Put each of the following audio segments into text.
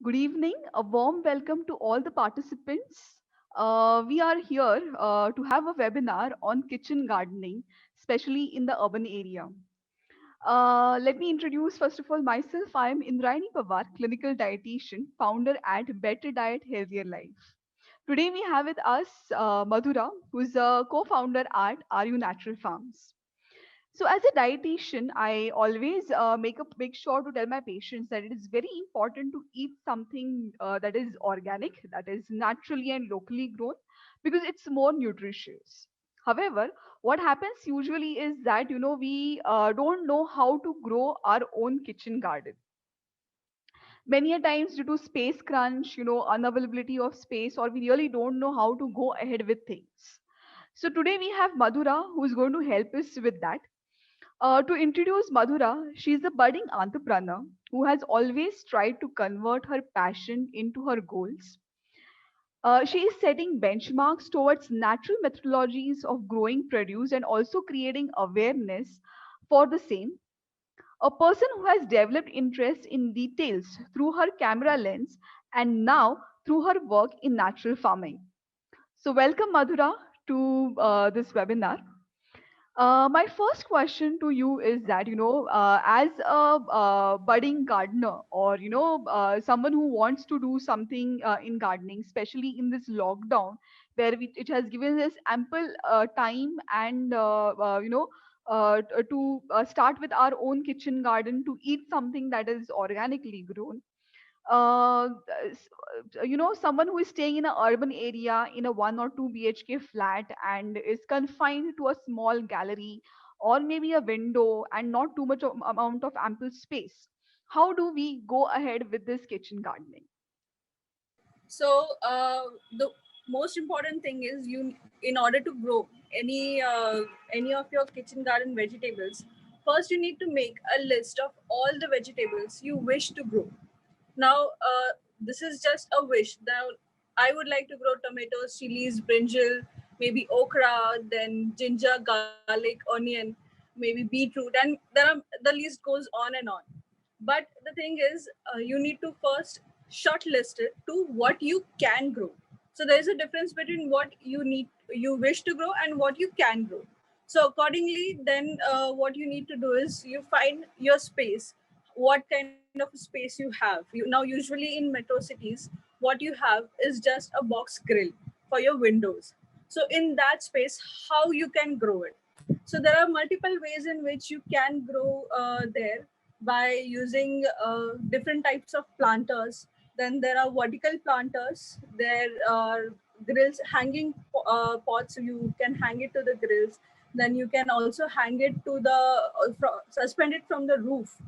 Good evening. A warm welcome to all the participants. We are here to have a webinar on kitchen gardening, especially in the urban area. Let me introduce first of all myself. I am Indrayani Pawar, clinical dietitian, founder at Better Diet, Healthier Life. Today we have with us Madhura, who is a co-founder at RU Natural Farms. So, as a dietitian, I always make sure to tell my patients that it is very important to eat something that is organic, that is naturally and locally grown, because it's more nutritious. However, what happens usually is that we don't know how to grow our own kitchen garden. Many a times, due to space crunch, unavailability of space, or we really don't know how to go ahead with things. So today we have Madhura, who is going to help us with that. To introduce Madhura, she is a budding entrepreneur who has always tried to convert her passion into her goals. She is setting benchmarks towards natural methodologies of growing produce and also creating awareness for the same. A person who has developed interest in details through her camera lens and now through her work in natural farming. So, welcome Madhura to this webinar. My first question to you is that, as a budding gardener or, someone who wants to do something in gardening, especially in this lockdown, where it has given us ample time and, to start with our own kitchen garden to eat something that is organically grown. uh, Someone who is staying in an urban area in a 1 or 2 BHK flat and is confined to a small gallery or maybe a window and not too much amount of ample space. How do we go ahead with this kitchen gardening? The most important thing is in order to grow any of your kitchen garden vegetables, first you need to make a list of all the vegetables you wish to grow. Now, this is just a wish. Now, I would like to grow tomatoes, chilies, brinjal, maybe okra, then ginger, garlic, onion, maybe beetroot, and the list goes on and on. But the thing is, you need to first shortlist it to what you can grow. So there is a difference between what you wish to grow and what you can grow. So accordingly, then what you need to do is you find your space, what kind of space you have. Now usually in metro cities, what you have is just a box grill for your windows. So in that space, how you can grow it? So there are multiple ways in which you can grow there by using different types of planters. Then there are vertical planters. There are grills, hanging pots. You can hang it to the grills. Then you can also hang it to the suspend it from the roof.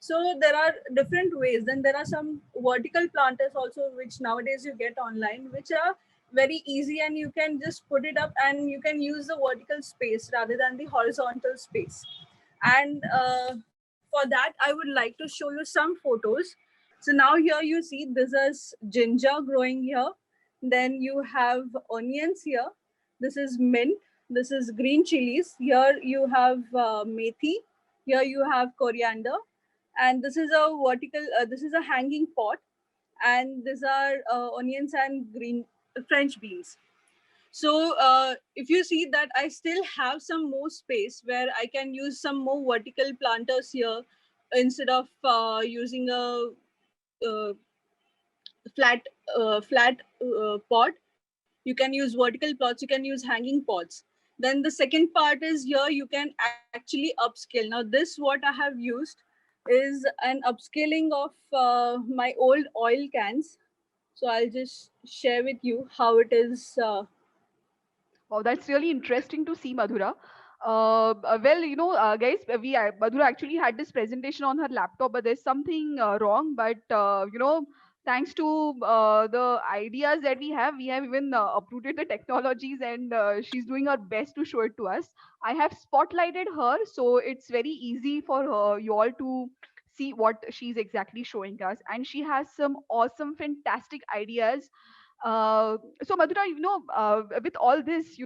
So there are different ways. Then there are some vertical planters also, which nowadays you get online, which are very easy, and you can just put it up and you can use the vertical space rather than the horizontal space. And for that, I would like to show you some photos. So now here you see this is ginger growing here. Then you have onions here. This is mint. This is green chilies. Here you have methi. Here you have coriander, and this is a vertical. This is a hanging pot, and these are onions and green French beans. So if you see that I still have some more space where I can use some more vertical planters here instead of using a flat pot. You can use vertical plots, you can use hanging pots. Then the second part is here you can actually upscale. Now this what I have used is an upscaling of my old oil cans. So I'll just share with you how it is. Wow, that's really interesting to see, Madhura. Guys, Madhura actually had this presentation on her laptop, but there's something wrong. But thanks to the ideas that we have even uprooted the technologies, and she's doing her best to show it to us. I have spotlighted her, so it's very easy for you all to see what she's exactly showing us, and she has some awesome, fantastic ideas. So Madhura, with all this,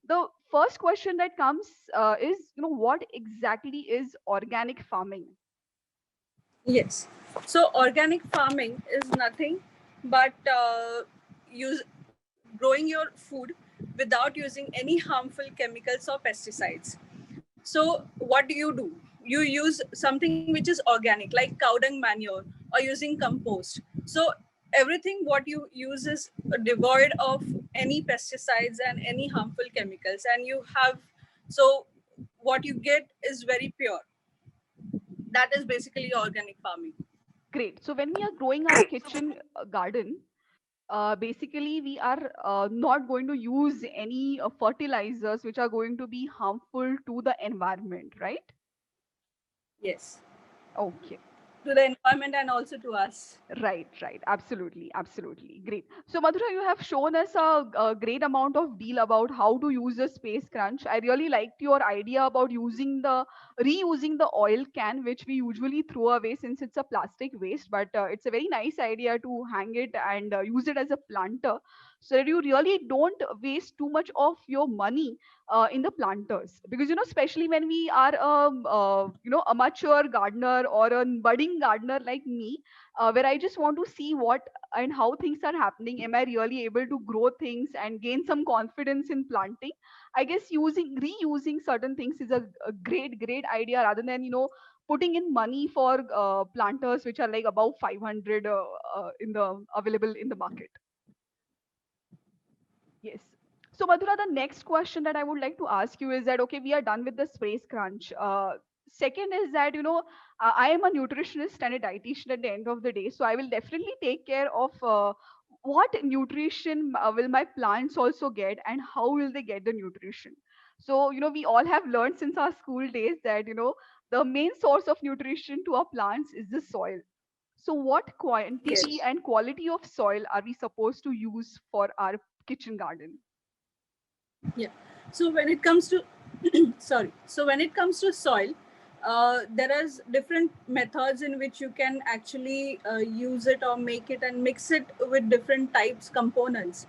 the first question that comes is, what exactly is organic farming? Yes. So organic farming is nothing but use growing your food without using any harmful chemicals or pesticides. So what do? You use something which is organic, like cow dung manure, or using compost. So everything what you use is devoid of any pesticides and any harmful chemicals, and you have, so what you get is very pure. That is basically organic farming. Great. So when we are growing our kitchen garden, basically we are not going to use any fertilizers which are going to be harmful to the environment, right? Yes, Okay. to the environment and also to us. Right, right. Absolutely, absolutely. Great. So, Madhura, you have shown us a great amount of deal about how to use the Space Crunch. I really liked your idea about reusing the oil can, which we usually throw away since it's a plastic waste. But it's a very nice idea to hang it and use it as a planter, so that you really don't waste too much of your money in the planters. Because especially when we are a mature gardener or a budding gardener like me, where I just want to see what and how things are happening. Am I really able to grow things and gain some confidence in planting? I guess reusing certain things is a great idea, rather than putting in money for planters which are like above 500 in the available in the market. Yes. So, Madhura, the next question that I would like to ask you is that, okay, we are done with the space crunch. Second is that, I am a nutritionist and a dietitian at the end of the day. So, I will definitely take care of what nutrition will my plants also get, and how will they get the nutrition. So, we all have learned since our school days that, the main source of nutrition to our plants is the soil. So, what quantity Yes. and quality of soil are we supposed to use for our kitchen garden? Yeah. So when it comes to sorry. So when it comes to soil, there is different methods in which you can actually use it or make it and mix it with different types components.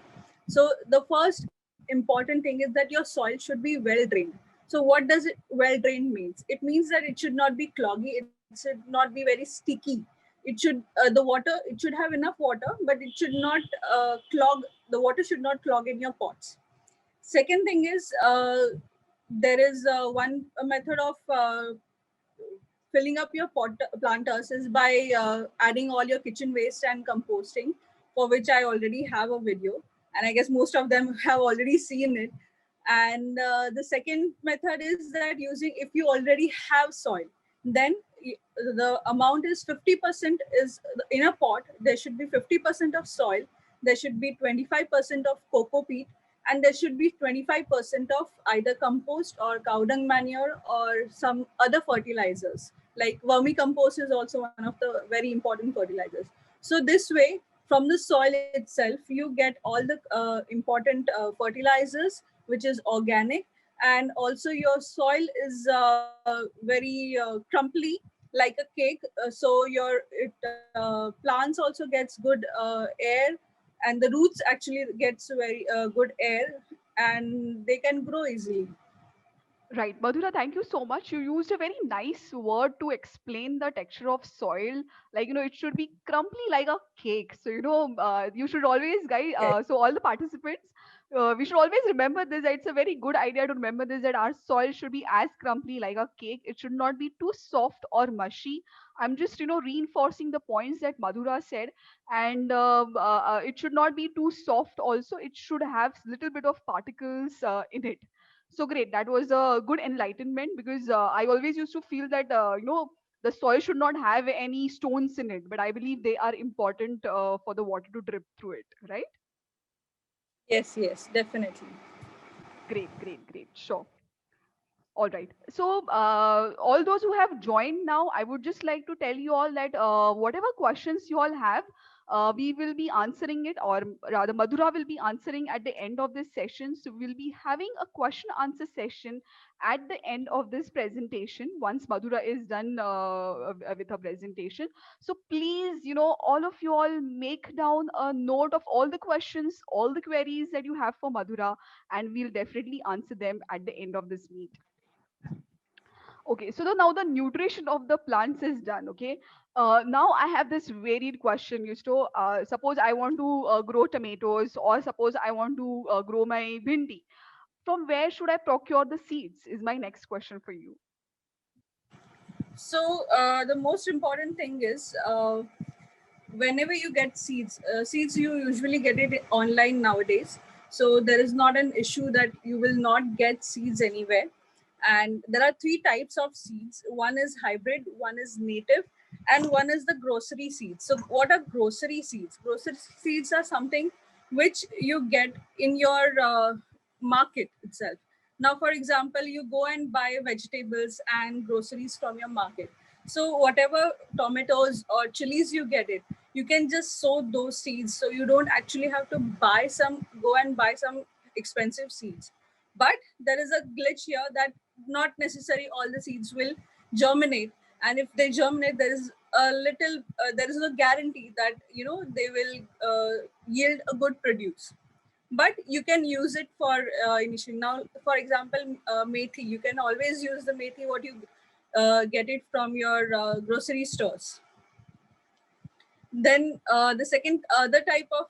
So the first important thing is that your soil should be well drained. So what does it well drained means? It means that it should not be cloggy. It should not be very sticky. It should the water. It should have enough water, but it should not clog. The water should not clog in your pots. Second thing is, there is one method of filling up your planters is by adding all your kitchen waste and composting, for which I already have a video, and I guess most of them have already seen it. And the second method is that using, if you already have soil, then the amount is 50% is in a pot. There should be 50% of soil, there should be 25% of cocoa peat, and there should be 25% of either compost or cow dung manure or some other fertilizers, like vermicompost is also one of the very important fertilizers. So this way, from the soil itself, you get all the important fertilizers, which is organic, and also your soil is very crumbly, like a cake. So your plants also gets good air, and the roots actually gets very good air, and they can grow easily. Right, Madhura, thank you so much. You used a very nice word to explain the texture of soil. Like, it should be crumbly like a cake. So, you should always, guys, Yes. so all the participants, we should always remember this. That it's a very good idea to remember this, that our soil should be as crumbly like a cake. It should not be too soft or mushy. I'm just, reinforcing the points that Madhura said. And it should not be too soft also. It should have little bit of particles in it. So great. That was a good enlightenment, because I always used to feel that, the soil should not have any stones in it, but I believe they are important for the water to drip through it, right? Yes, yes, definitely. Great, great, great. Sure. All right. So, all those who have joined now, I would just like to tell you all that whatever questions you all have, we will be answering it, or rather, Madhura will be answering at the end of this session. So, we'll be having a question answer session at the end of this presentation once Madhura is done with her presentation. So, please, all of you all make down a note of all the questions, all the queries that you have for Madhura, and we'll definitely answer them at the end of this meet. Okay, so now the nutrition of the plants is done. Okay, Now I have this varied question. You know, suppose I want to grow tomatoes, or suppose I want to grow my bhindi. From where should I procure the seeds? Is my next question for you. So the most important thing is whenever you get seeds you usually get it online nowadays. So there is not an issue that you will not get seeds anywhere. And there are three types of seeds. One is hybrid, one is native, and one is the grocery seeds. So what are grocery seeds? Grocery seeds are something which you get in your market itself. Now, for example, you go and buy vegetables and groceries from your market. So whatever tomatoes or chilies you get it, you can just sow those seeds. So you don't actually have to go and buy some expensive seeds. But there is a glitch here that not necessarily all the seeds will germinate. And if they germinate, there is a guarantee that, they will yield a good produce, but you can use it for initially. Now, for example, methi, you can always use the methi what you get it from your grocery stores. Then the second other type of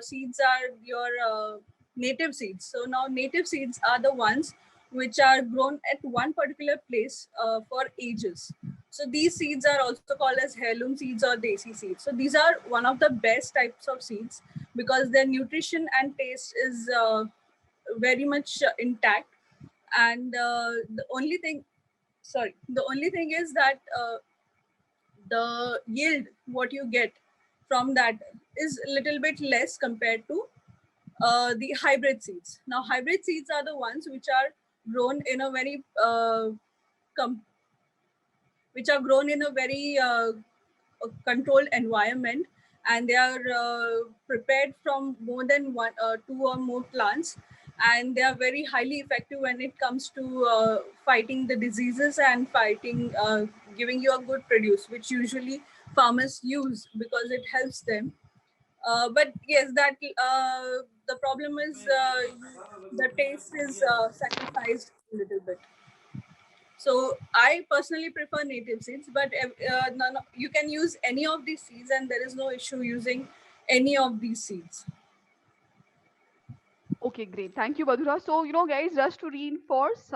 seeds are your native seeds. So now native seeds are the ones which are grown at one particular place for ages. So these seeds are also called as heirloom seeds or desi seeds. So these are one of the best types of seeds because their nutrition and taste is very much intact. And the only thing is that the yield what you get from that is a little bit less compared to the hybrid seeds. Now hybrid seeds are the ones which are grown in a very com- which are grown in a very controlled environment, and they are prepared from more than two or more plants, and they are very highly effective when it comes to fighting the diseases and giving you a good produce, which usually farmers use because it helps them. But yes, that the problem is the taste is sacrificed a little bit. So I personally prefer native seeds, but you can use any of these seeds, and there is no issue using any of these seeds. Okay, great. Thank you, Madhura. So, guys, just to reinforce,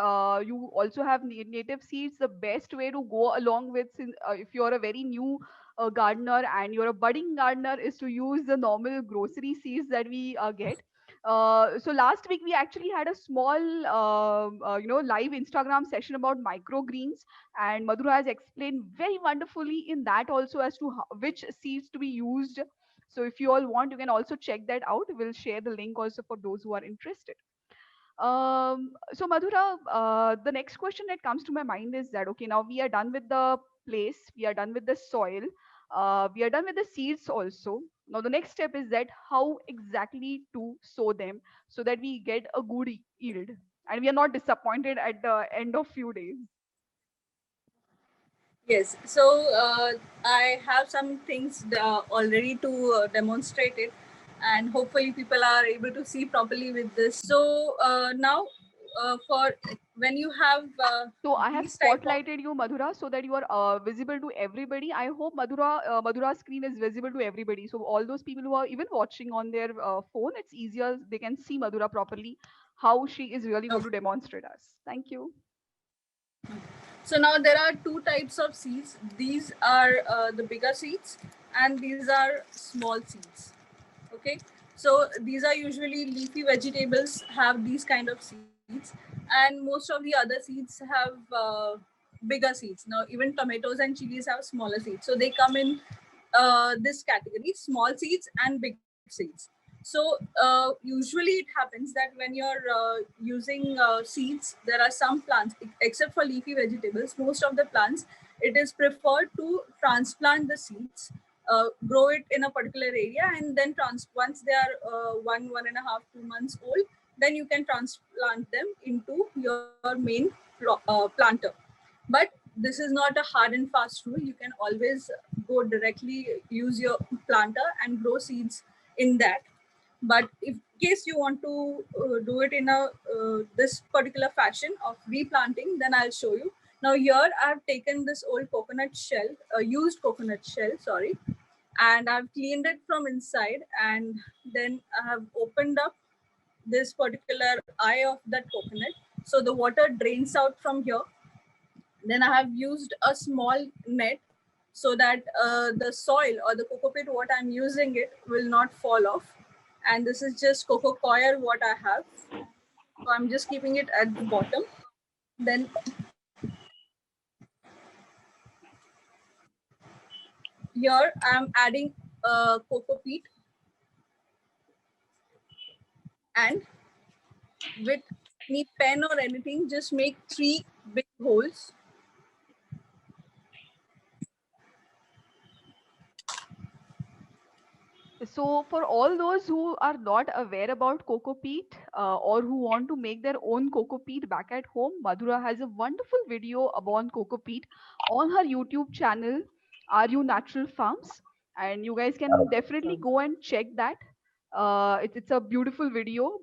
you also have native seeds. The best way to go along with, if you're a very new gardener and you're a budding gardener, is to use the normal grocery seeds that we get. So last week we actually had a small, live Instagram session about microgreens, and Madhura has explained very wonderfully in that also as to which seeds to be used. So if you all want, you can also check that out. We'll share the link also for those who are interested. So Madhura, the next question that comes to my mind is that, okay, now we are done with the place, we are done with the soil, we are done with the seeds also. Now the next step is that how exactly to sow them so that we get a good yield and we are not disappointed at the end of few days. Yes, so I have some things already to demonstrate it, and hopefully people are able to see properly with this. So now, for when you have So I have these type of spotlighted you, Madhura, so that you are visible to everybody. I hope Madhura's screen is visible to everybody. So all those people who are even watching on their phone, it's easier. They can see Madhura properly, how she is really going to okay. demonstrate us. Thank you. So now there are two types of seeds. These are the bigger seeds, and these are small seeds. Okay, so these are usually leafy vegetables have these kind of seeds, and most of the other seeds have bigger seeds. Now even tomatoes and chilies have smaller seeds, so they come in this category: small seeds and big seeds. So usually it happens that when you're using seeds, there are some plants, except for leafy vegetables, most of the plants, it is preferred to transplant the seeds, grow it in a particular area, and then once they are 1.5, 2 months old, then you can transplant them into your main planter. But this is not a hard and fast rule. You can always go directly use your planter and grow seeds in that. But if case you want to do it in a this particular fashion of replanting, then I'll show you. Now here I have taken this old coconut shell, used coconut shell, sorry, and I've cleaned it from inside, and then I have opened up this particular eye of that coconut. So the water drains out from here. Then I have used a small net so that the soil or the cocoa pit what I'm using it will not fall off. And this is just cocoa coir what I have. So I'm just keeping it at the bottom. Then here I'm adding cocoa peat, and with any pen or anything, just make 3 big holes. So, for all those who are not aware about cocoa peat or who want to make their own cocoa peat back at home, Madhura has a wonderful video about cocoa peat on her YouTube channel, Are You Natural Farms? And you guys can definitely go and check that. It's a beautiful video,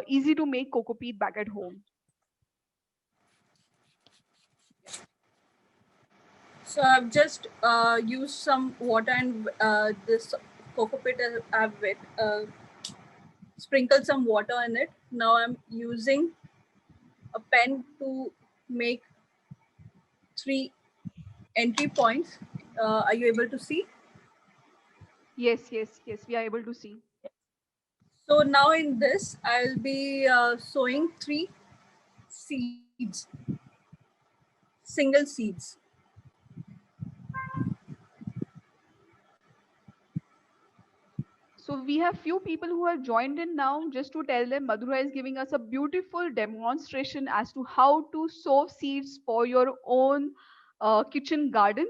easy to make cocoa peat back at home. So I've just used some water and this cocoa pit I've wet, sprinkled some water in it. Now I'm using a pen to make 3 entry points. Are you able to see? Yes, yes, yes, we are able to see. So now in this, I'll be sowing 3 seeds, single seeds. So we have few people who have joined in now. Just to tell them, Madhura is giving us a beautiful demonstration as to how to sow seeds for your own kitchen garden.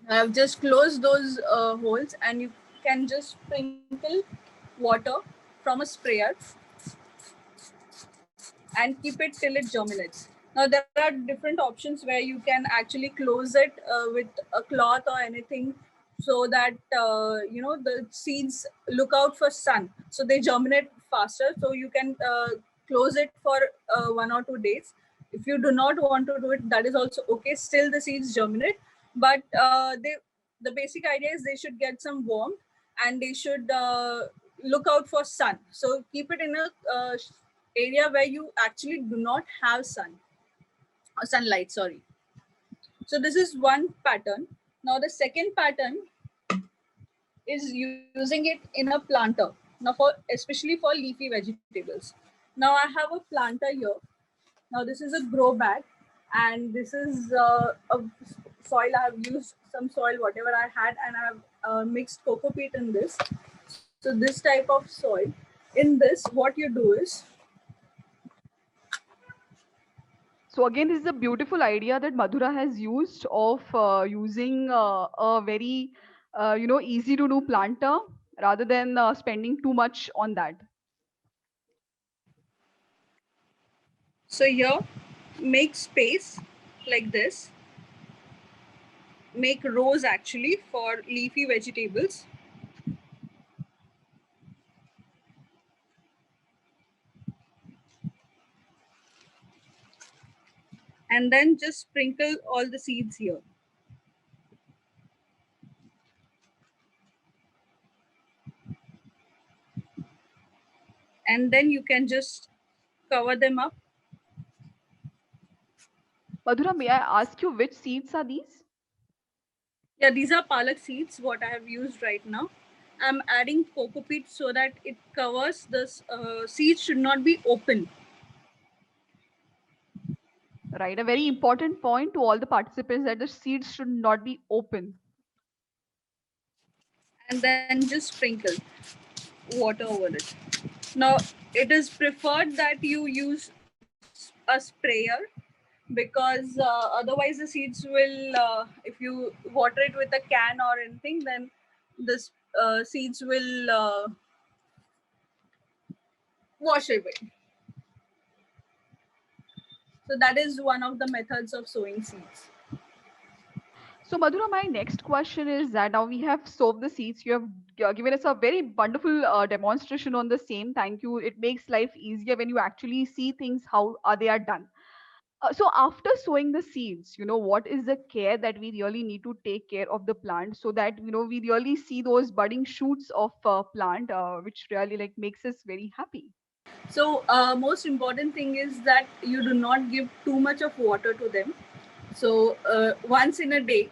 I've just closed those holes, and you can just sprinkle water from a sprayer and keep it till it germinates. Now there are different options where you can actually close it with a cloth or anything, so that the seeds look out for sun, so they germinate faster. So you can close it for 1 or 2 days. If you do not want to do it, that is also okay. Still the seeds germinate, but the basic idea is they should get some warmth, and they should look out for sun. So keep it in a area where you actually do not have sunlight, sorry. So this is one pattern. Now the second pattern is using it in a planter. Now for especially for leafy vegetables. Now I have a planter here. Now this is a grow bag, and this is a soil. I have used some soil whatever I had, and I have mixed cocoa peat in this. So this type of soil. In this, what you do is, So again, this is a beautiful idea that Madhura has used of using a very easy to do planter rather than spending too much on that. so here, make space like this, make rows actually for leafy vegetables, and then just sprinkle all the seeds here. And then you can just cover them up. Madhura, may I ask you which seeds are these? Yeah, these are palak seeds, what I have used right now. I'm adding cocoa peat so that it covers this. Seeds should not be open. Right, a very important point to all the participants that the seeds should not be open. And then just sprinkle water over it. Now, it is preferred that you use a sprayer, because otherwise the seeds will, if you water it with a can or anything, then the seeds will wash away. So that is one of the methods of sowing seeds. So, Madhura, my next question is that now we have sowed the seeds. You have given us a very wonderful demonstration on the same. Thank you. It makes life easier when you actually see things how they are done. So after sowing the seeds, what is the care that we really need to take care of the plant so that we really see those budding shoots of plant, which really like makes us very happy. So most important thing is that you do not give too much of water to them. So once in a day,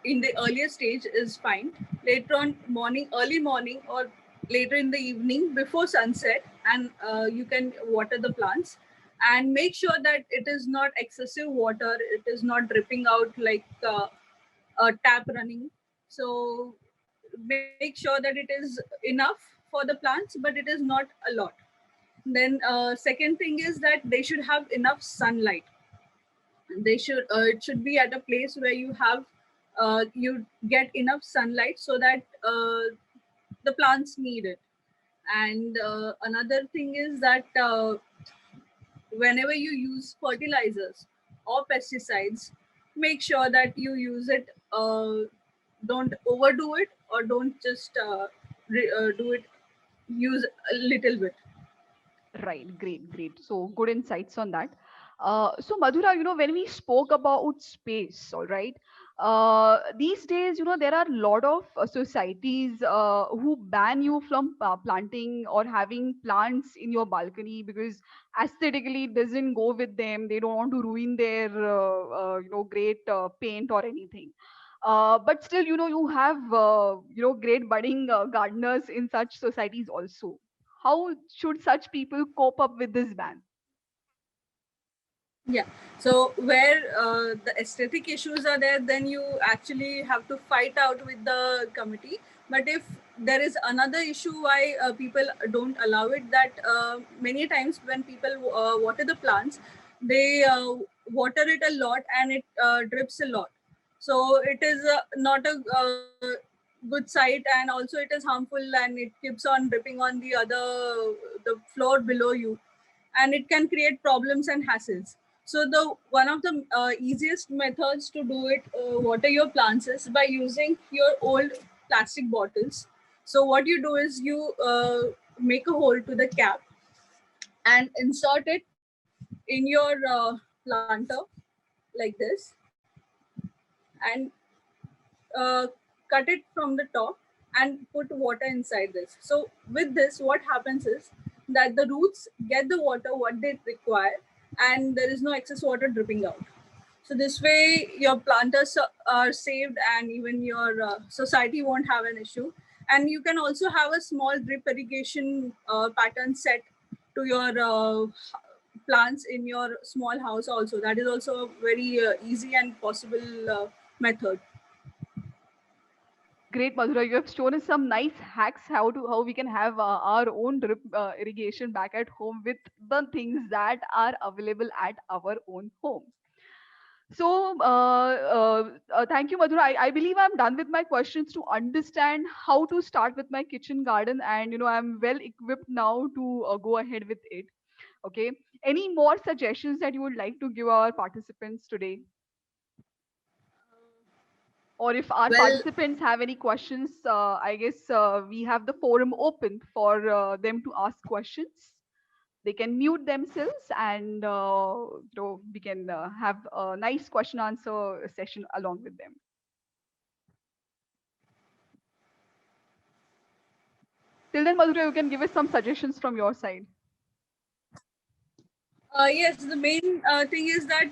in the earlier stage is fine. Later on morning, early morning, or later in the evening before sunset, and you can water the plants. And make sure that it is not excessive water. It is not dripping out like a tap running. So make sure that it is enough for the plants, but it is not a lot. Then second thing is that they should have enough sunlight. They should it should be at a place where you get enough sunlight so that the plants need it. And another thing is that whenever you use fertilizers or pesticides, make sure that you use it, don't overdo it, or don't just do it, use a little bit. Right, great, great. So good insights on that. So Madhura, when we spoke about space, all right, these days, there are a lot of societies who ban you from planting or having plants in your balcony because aesthetically it doesn't go with them. They don't want to ruin their, great paint or anything. But still, you have, great budding gardeners in such societies also. How should such people cope up with this ban? Yeah. So where the aesthetic issues are there, then you actually have to fight out with the committee. But if there is another issue why people don't allow it, that many times when people water the plants, they water it a lot and it drips a lot. So it is not a good sight, and also it is harmful, and it keeps on dripping on the floor below you, and it can create problems and hassles. So the one of the easiest methods to do it, water your plants, is by using your old plastic bottles. So what you do is you make a hole to the cap and insert it in your planter like this, and uh, cut it from the top and put water inside this. So with this, what happens is that the roots get the water what they require, and there is no excess water dripping out. So this way, your planters are saved, and even your society won't have an issue. And you can also have a small drip irrigation pattern set to your plants in your small house. Also, that is also a very easy and possible method. Great, Madhura. You have shown us some nice hacks how we can have our own drip irrigation back at home with the things that are available at our own home. So, thank you, Madhura. I believe I'm done with my questions to understand how to start with my kitchen garden, and I'm well equipped now to go ahead with it. Okay. Any more suggestions that you would like to give our participants today? Or if our Well, participants have any questions, I guess we have the forum open for them to ask questions. They can mute themselves, and we can have a nice question answer session along with them. Till then, Madhura, you can give us some suggestions from your side. yes, the main thing is that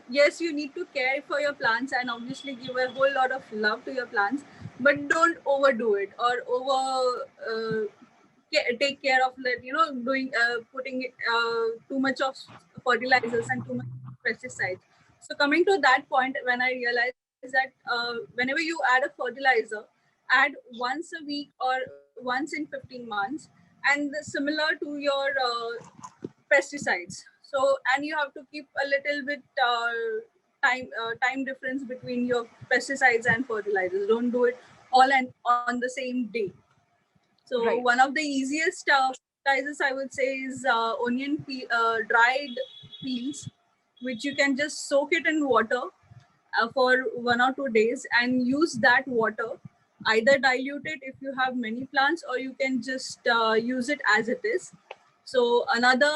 yes, you need to care for your plants and obviously give a whole lot of love to your plants, but don't overdo it or take care of that. Doing putting too much of fertilizers and too much pesticides. So coming to that point, when I realized that whenever you add a fertilizer, add once a week or once in 15 months, and similar to your pesticides. So, and you have to keep a little bit time difference between your pesticides and fertilizers. Don't do it all and on the same day. So one Right. of the easiest fertilizers I would say is dried peels, which you can just soak it in water for 1 or 2 days and use that water. Either dilute it if you have many plants, or you can just use it as it is. So another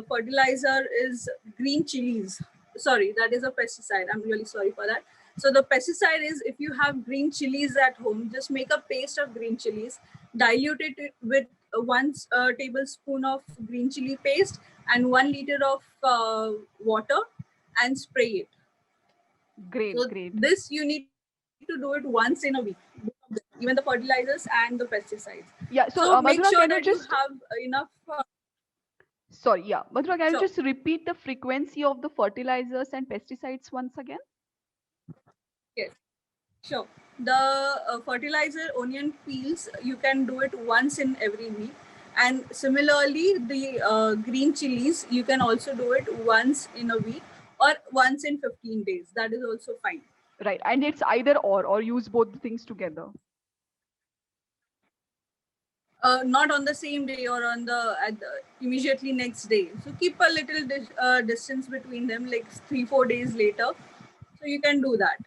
fertilizer is green chilies. Sorry, that is a pesticide. I'm really sorry for that. So the pesticide is, if you have green chilies at home, just make a paste of green chilies, dilute it with one tablespoon of green chili paste and 1 liter of water, and spray it. Great, So great. this you need to do it once in a week, even the fertilizers and the pesticides. Yeah, so So make Madhura, sure can you that you just, have enough. sorry, yeah, Madhura, can you Sure. just repeat the frequency of the fertilizers and pesticides once again? Yes. Sure. The fertilizer onion peels, you can do it once in every week. And similarly, the green chilies, you can also do it once in a week or once in 15 days. That is also fine. Right, and it's either or use both the things together. Not on the same day or on the immediately next day. So keep a little distance between them, like 3-4 days later. So you can do that.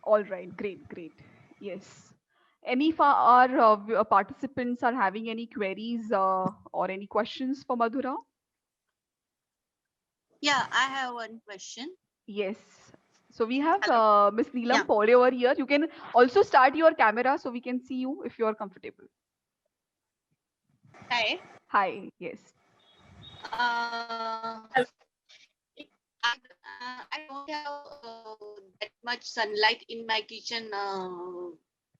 All right, great, great. Yes. Any of our participants are having any queries or any questions for Madhura? Yeah, I have one question. Yes. So we have Hello. Miss Yeah. Neelam Paul over here. You can also start your camera so we can see you if you are comfortable. Hi. Hi. Yes. I don't have that much sunlight in my kitchen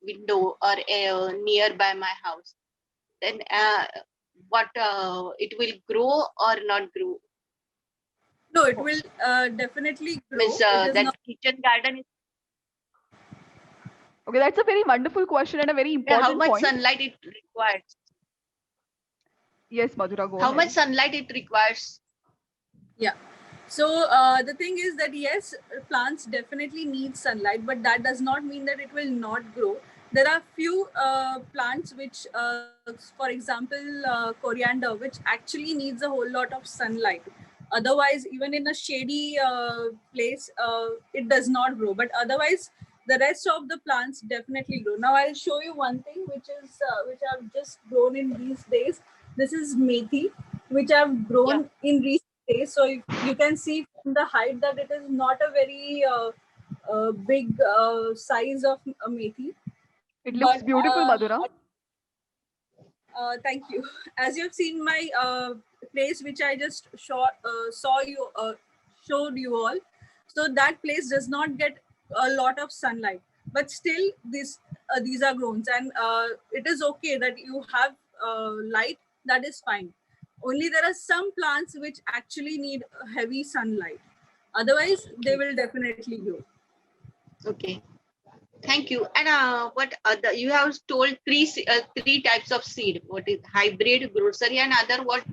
window or nearby my house. Then what it will grow or not grow? No, it will definitely grow. Means It is that not. kitchen garden is Okay, that's a very wonderful question and a very how important much point. sunlight it requires. Yes, Madhura, go How ahead. much sunlight it requires? Yeah. So the thing is that yes, plants definitely need sunlight, but that does not mean that it will not grow. There are few plants which, for example, coriander, which actually needs a whole lot of sunlight. Otherwise, even in a shady place, it does not grow. But otherwise, the rest of the plants definitely grow. Now, I'll show you one thing which I've just grown in these days. This is methi, which I've grown in recent days. So you can see from the height that it is not a very big size of a methi. It looks But beautiful, Madhura. thank you. As you've seen my place, which I just showed you all. So that place does not get a lot of sunlight, but still these are grown, and it is okay that you have light. That is fine. Only there are some plants which actually need heavy sunlight. Otherwise, they will definitely grow. Okay. Thank you. And what other you have told three types of seed. What is hybrid, grocery, and other what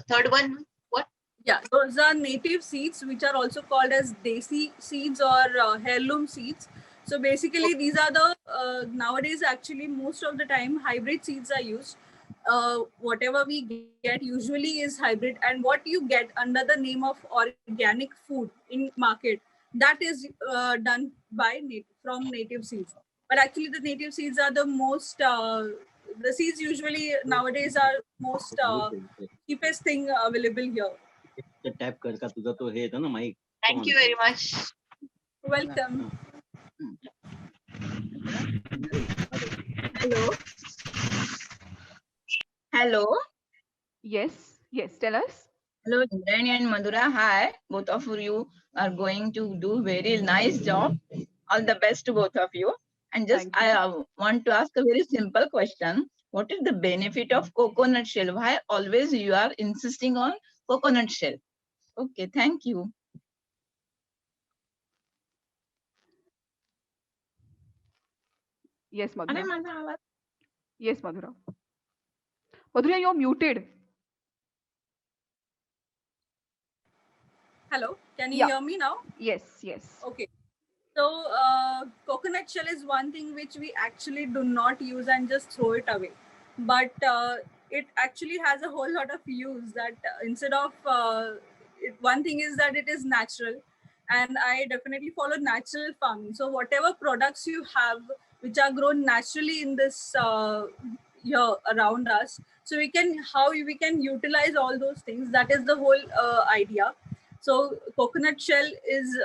third one? What? Yeah, those are native seeds, which are also called as desi seeds or heirloom seeds. So basically, these are the nowadays actually most of the time hybrid seeds are used. Whatever we get usually is hybrid, and what you get under the name of organic food in market, that is done by from native seeds. But actually, the native seeds are the most the seeds usually nowadays are most cheapest thing available here. Tap कर का तुझा तो हे येतं ना mike. Thank you very much. Welcome. Hello. Hello. Yes. Yes. Tell us. Hello, Indrani and Madhura. Hi. Both of you are going to do very nice job. All the best to both of you. And just Thank you. I want to ask a very simple question. What is the benefit of coconut shell? Why always you are insisting on coconut shell? Okay, thank you. Yes, अरे Madhura. माझा आवाज Yes, Madhura. Madhura, you're muted. Hello, can you Yeah. hear me now? Yes. Yes. Okay. So coconut shell is one thing which we actually do not use and just throw it away. But it actually has a whole lot of use that instead of one thing is that it is natural, and I definitely follow natural farming. So whatever products you have which are grown naturally in this here around us, so how we can utilize all those things. That is the whole idea. So coconut shell is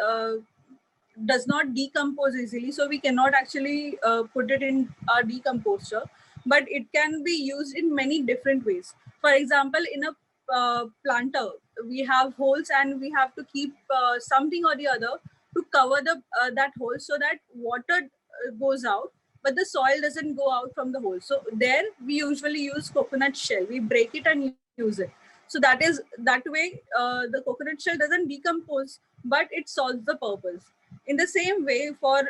does not decompose easily, so we cannot actually put it in our decomposer, but it can be used in many different ways. For example, in a planter, we have holes and we have to keep something or the other to cover the that hole, so that water goes out but the soil doesn't go out from the hole. So there we usually use coconut shell, we break it and use it. So that way the coconut shell doesn't decompose, but it solves the purpose. In the same way, for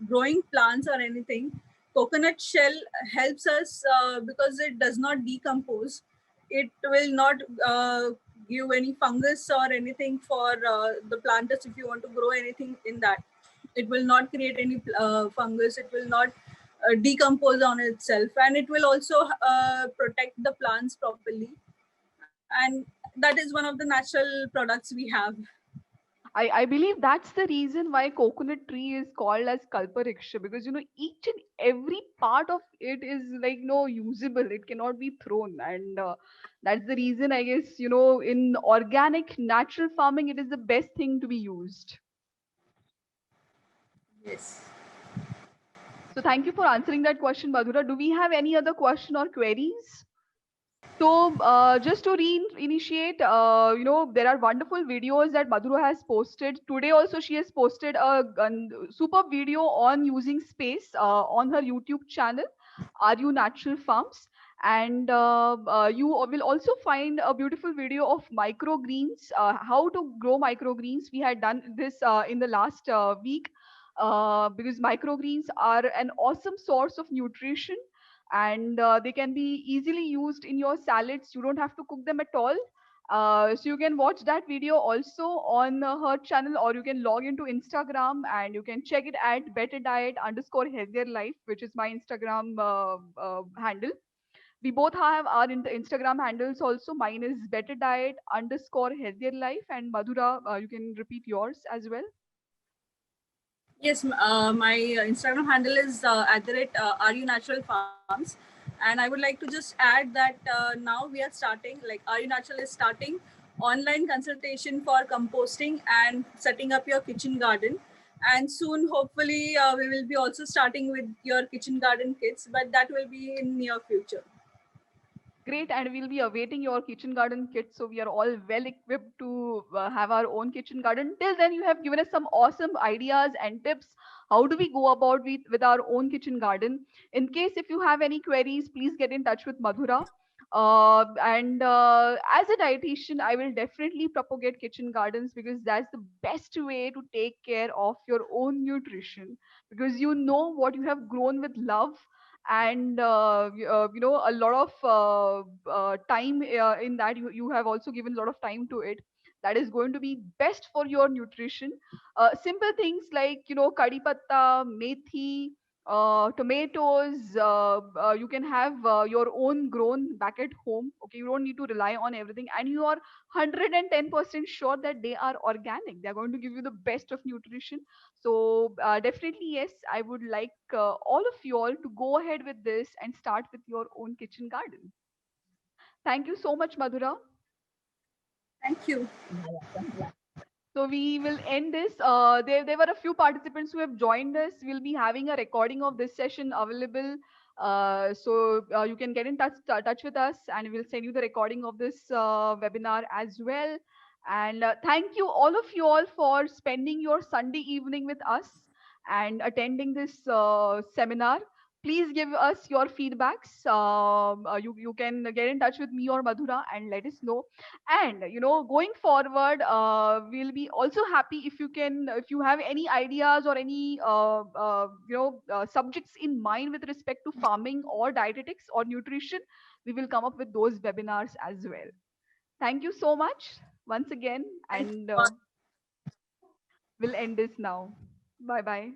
growing plants or anything, coconut shell helps us because it does not decompose. It will not give any fungus or anything for the planters. If you want to grow anything in that, it will not create any fungus. It will not decompose on itself, and it will also protect the plants properly. And that is one of the natural products we have. I believe that's the reason why coconut tree is called as Kalpariksha, because each and every part of it is like no usable. It cannot be thrown, and that's the reason I guess in organic natural farming it is the best thing to be used. Yes. So thank you for answering that question, Madhura. Do we have any other question or queries? So just to reinitiate, there are wonderful videos that Madhura has posted. Today also she has posted a super video on using space on her YouTube channel, Are You Natural Farms? And you will also find a beautiful video of microgreens, how to grow microgreens. We had done this in the last week because microgreens are an awesome source of nutrition, and they can be easily used in your salads. You don't have to cook them at all. So you can watch that video also on her channel, or you can log into Instagram and you can check it at better diet underscore healthier life, which is my Instagram handle. We both have our Instagram handles also. Mine is better diet underscore healthier life, and Madhura, you can repeat yours as well. Yes, my Instagram handle is at the rate Are You Natural Farms, and I would like to just add that now we are starting, like Are You Natural is starting online consultation for composting and setting up your kitchen garden, and soon hopefully we will be also starting with your kitchen garden kits, but that will be in near future. Great, and we'll be awaiting your kitchen garden kit. So we are all well equipped to have our own kitchen garden. Till then, you have given us some awesome ideas and tips. How do we go about with our own kitchen garden? In case if you have any queries, please get in touch with Madhura. And as a dietitian, I will definitely propagate kitchen gardens because that's the best way to take care of your own nutrition, because you know what you have grown with love, and a lot of time in that. You have also given a lot of time to it. That is going to be best for your nutrition. Simple things like kadi patta, methi, tomatoes. You can have your own grown back at home. Okay, you don't need to rely on everything, and you are 110% sure that they are organic. They are going to give you the best of nutrition. So definitely, yes, I would like all of you all to go ahead with this and start with your own kitchen garden. Thank you so much, Madhura. Thank you. So we will end this. There were a few participants who have joined us. We'll be having a recording of this session available. So you can get in touch with us, and we'll send you the recording of this webinar as well. And thank you, all of you all, for spending your Sunday evening with us and attending this seminar. Please give us your feedbacks. You can get in touch with me or Madhura and let us know. And going forward, we'll be also happy if you have any ideas or any subjects in mind with respect to farming or dietetics or nutrition. We will come up with those webinars as well. Thank you so much once again, Thank and you. we'll end this now. Bye bye.